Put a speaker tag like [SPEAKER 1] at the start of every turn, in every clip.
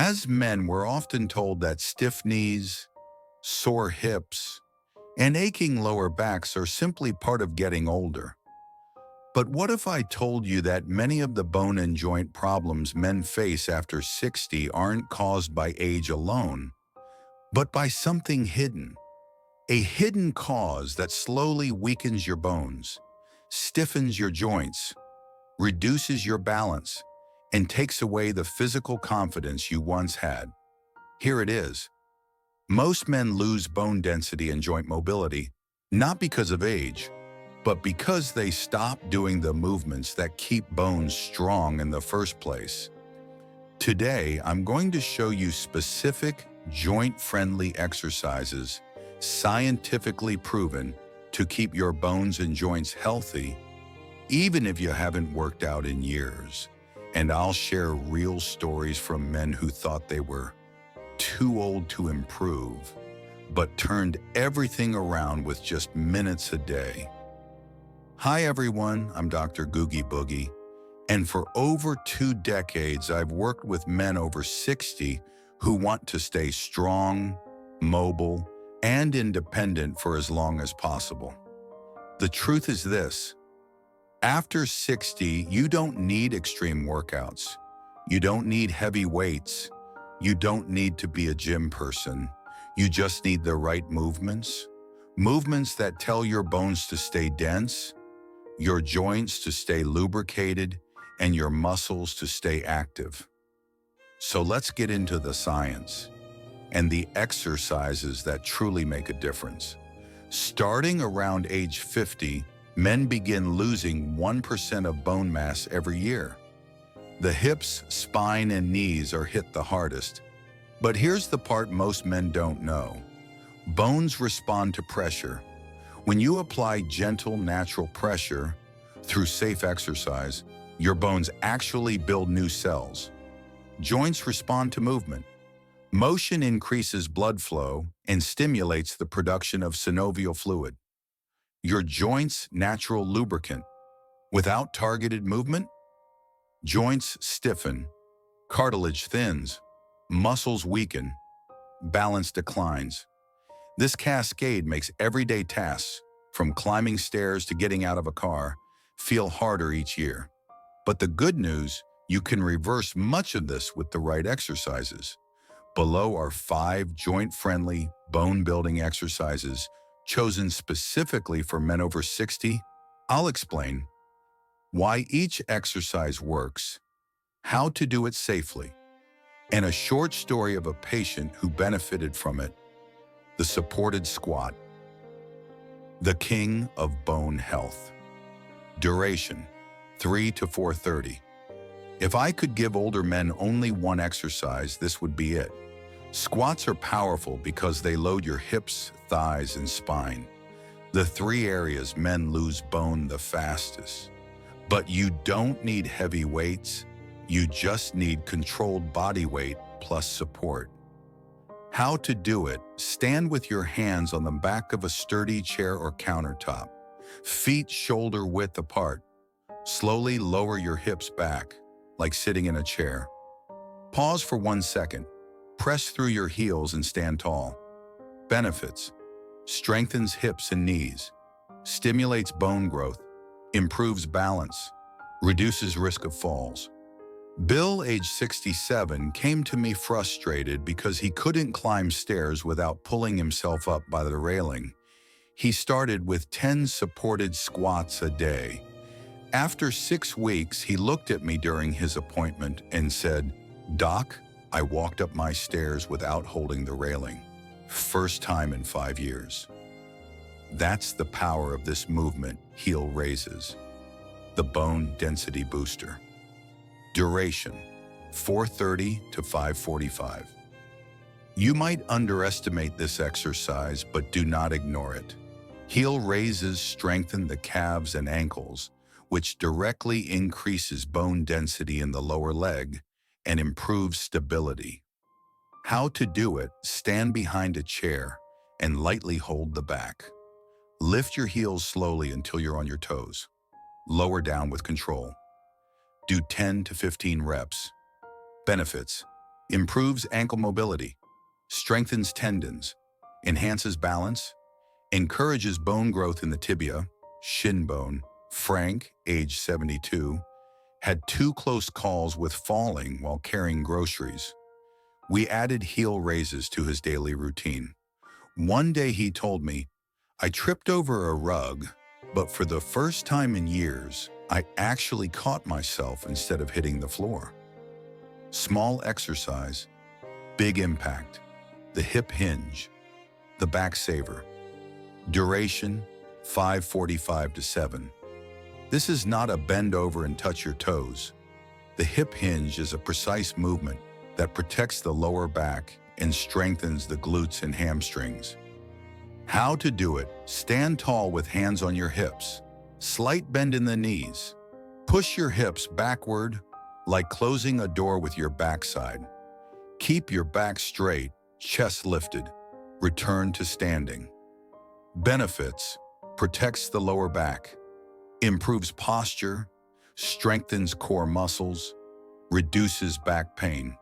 [SPEAKER 1] As men, we're often told that stiff knees, sore hips, and aching lower backs are simply part of getting older. But what if I told you that many of the bone and joint problems men face after 60 aren't caused by age alone, but by something hidden? A hidden cause that slowly weakens your bones, stiffens your joints, reduces your balance, and takes away the physical confidence you once had. Here it is. Most men lose bone density and joint mobility, not because of age, but because they stop doing the movements that keep bones strong in the first place. Today, I'm going to show you specific joint-friendly exercises, scientifically proven to keep your bones and joints healthy, even if you haven't worked out in years. And I'll share real stories from men who thought they were too old to improve, but turned everything around with just minutes a day. Hi everyone, I'm Dr. GoogieBoogie, and for over 2 decades I've worked with men over 60 who want to stay strong, mobile, and independent for as long as possible. The truth is this: after 60, you don't need extreme workouts. You don't need heavy weights. You don't need to be a gym person. You just need the right movements. Movements that tell your bones to stay dense, your joints to stay lubricated, and your muscles to stay active. So let's get into the science and the exercises that truly make a difference. Starting around age 50, men begin losing 1% of bone mass every year. The hips, spine, and knees are hit the hardest. But here's the part most men don't know. Bones respond to pressure. When you apply gentle, natural pressure through safe exercise, your bones actually build new cells. Joints respond to movement. Motion increases blood flow and stimulates the production of synovial fluid, your joints' natural lubricant. Without targeted movement, joints stiffen, cartilage thins, muscles weaken, balance declines. This cascade makes everyday tasks, from climbing stairs to getting out of a car, feel harder each year. But the good news, you can reverse much of this with the right exercises. Below are 5 joint-friendly, bone-building exercises chosen specifically for men over 60. I'll explain why each exercise works, how to do it safely, and a short story of a patient who benefited from it. The supported squat, the king of bone health. Duration, 3 to 4:30. If I could give older men only one exercise, this would be it. Squats are powerful because they load your hips, thighs, and spine, the 3 areas men lose bone the fastest. But you don't need heavy weights, you just need controlled body weight plus support. How to do it: stand with your hands on the back of a sturdy chair or countertop, feet shoulder width apart. Slowly lower your hips back, like sitting in a chair. Pause for 1 second. Press through your heels and stand tall. Benefits: strengthens hips and knees, stimulates bone growth, improves balance, reduces risk of falls. Bill, age 67, came to me frustrated because he couldn't climb stairs without pulling himself up by the railing. He started with 10 supported squats a day. After 6 weeks, he looked at me during his appointment and said, "Doc, I walked up my stairs without holding the railing. First time in 5 years." That's the power of this movement, heel raises. The bone density booster. Duration, 4:30 to 5:45. You might underestimate this exercise, but do not ignore it. Heel raises strengthen the calves and ankles, which directly increases bone density in the lower leg and improves stability. How to do it: stand behind a chair and lightly hold the back. Lift your heels slowly until you're on your toes. Lower down with control. Do 10 to 15 reps. Benefits: improves ankle mobility, strengthens tendons, enhances balance, encourages bone growth in the tibia, shin bone. Frank, age 72, had 2 close calls with falling while carrying groceries. We added heel raises to his daily routine. One day he told me, "I tripped over a rug, but for the first time in years, I actually caught myself instead of hitting the floor." Small exercise, big impact. The hip hinge, the back saver. Duration, 5:45 to 7. This is not a bend over and touch your toes. The hip hinge is a precise movement that protects the lower back and strengthens the glutes and hamstrings. How to do it: stand tall with hands on your hips. Slight bend in the knees. Push your hips backward like closing a door with your backside. Keep your back straight, chest lifted. Return to standing. Benefits: protects the lower back, improves posture, strengthens core muscles, reduces back pain.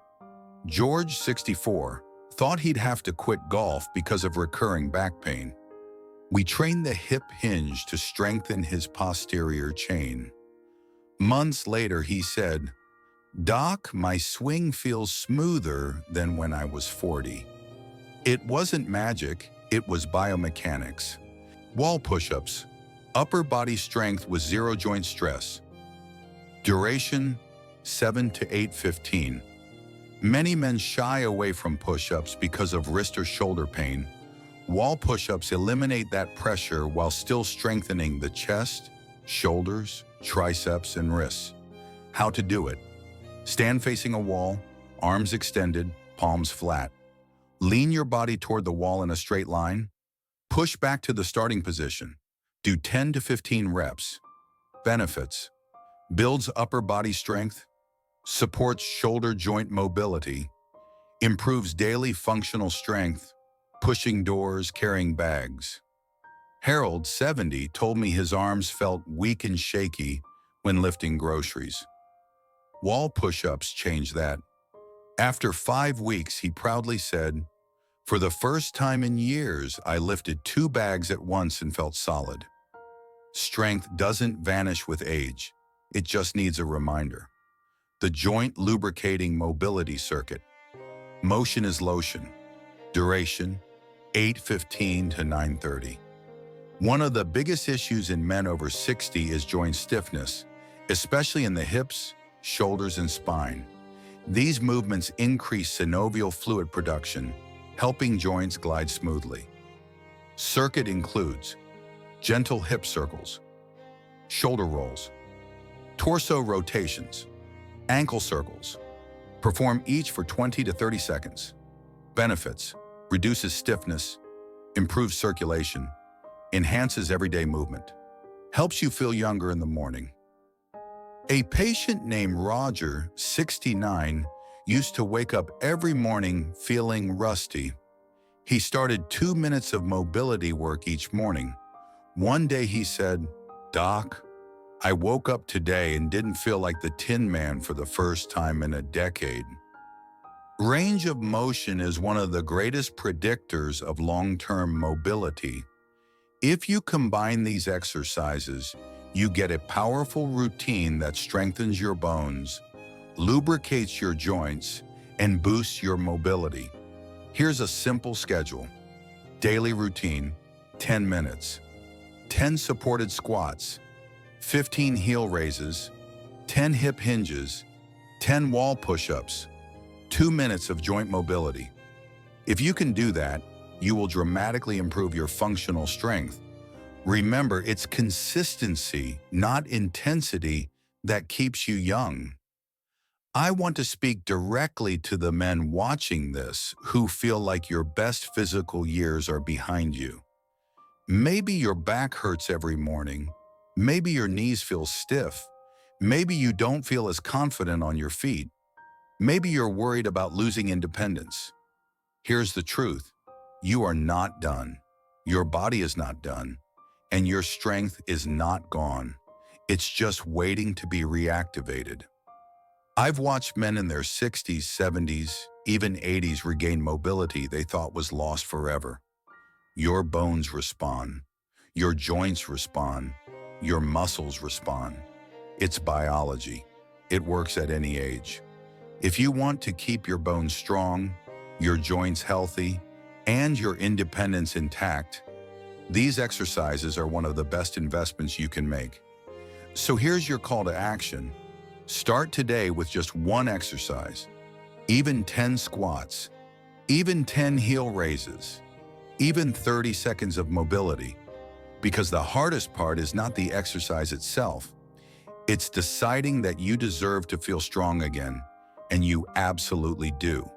[SPEAKER 1] George, 64, thought he'd have to quit golf because of recurring back pain. We trained the hip hinge to strengthen his posterior chain. Months later, he said, "Doc, my swing feels smoother than when I was 40. It wasn't magic, it was biomechanics." Wall push-ups, upper body strength with zero joint stress. Duration, 7 to 8:15. Many men shy away from push-ups because of wrist or shoulder pain. Wall push-ups eliminate that pressure while still strengthening the chest, shoulders, triceps, and wrists. How to do it: stand facing a wall, arms extended, palms flat. Lean your body toward the wall in a straight line. Push back to the starting position. Do 10 to 15 reps. Benefits: builds upper body strength, supports shoulder joint mobility, improves daily functional strength, pushing doors, carrying bags. Harold, 70, told me his arms felt weak and shaky when lifting groceries. Wall push-ups changed that. After 5 weeks, he proudly said, "For the first time in years, I lifted 2 bags at once and felt solid." Strength doesn't vanish with age. It just needs a reminder. The joint lubricating mobility circuit. Motion is lotion. Duration, 8:15 to 9:30. One of the biggest issues in men over 60 is joint stiffness, especially in the hips, shoulders, and spine. These movements increase synovial fluid production, helping joints glide smoothly. Circuit includes gentle hip circles, shoulder rolls, torso rotations, ankle circles. Perform each for 20 to 30 seconds. Benefits: reduces stiffness, improves circulation, enhances everyday movement, helps you feel younger in the morning. A patient named Roger, 69, used to wake up every morning feeling rusty. He started 2 minutes of mobility work each morning. One day he said, "Doc, I woke up today and didn't feel like the Tin Man for the first time in a decade." Range of motion is one of the greatest predictors of long-term mobility. If you combine these exercises, you get a powerful routine that strengthens your bones, lubricates your joints, and boosts your mobility. Here's a simple schedule. Daily routine, 10 minutes. 10 supported squats, 15 heel raises, 10 hip hinges, 10 wall push-ups, 2 minutes of joint mobility. If you can do that, you will dramatically improve your functional strength. Remember, it's consistency, not intensity, that keeps you young. I want to speak directly to the men watching this who feel like your best physical years are behind you. Maybe your back hurts every morning. Maybe your knees feel stiff. Maybe you don't feel as confident on your feet. Maybe you're worried about losing independence. Here's the truth. You are not done. Your body is not done. And your strength is not gone. It's just waiting to be reactivated. I've watched men in their 60s, 70s, even 80s regain mobility they thought was lost forever. Your bones respond. Your joints respond. Your muscles respond. It's biology. It works at any age. If you want to keep your bones strong, your joints healthy, and your independence intact, these exercises are one of the best investments you can make. So here's your call to action. Start today with just one exercise, even 10 squats, even 10 heel raises, even 30 seconds of mobility. Because the hardest part is not the exercise itself. It's deciding that you deserve to feel strong again, and you absolutely do.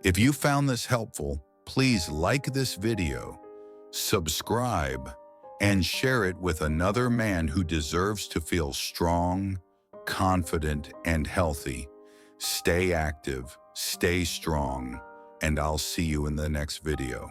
[SPEAKER 1] If you found this helpful, please like this video, subscribe, and share it with another man who deserves to feel strong, confident, and healthy. Stay active, stay strong, and I'll see you in the next video.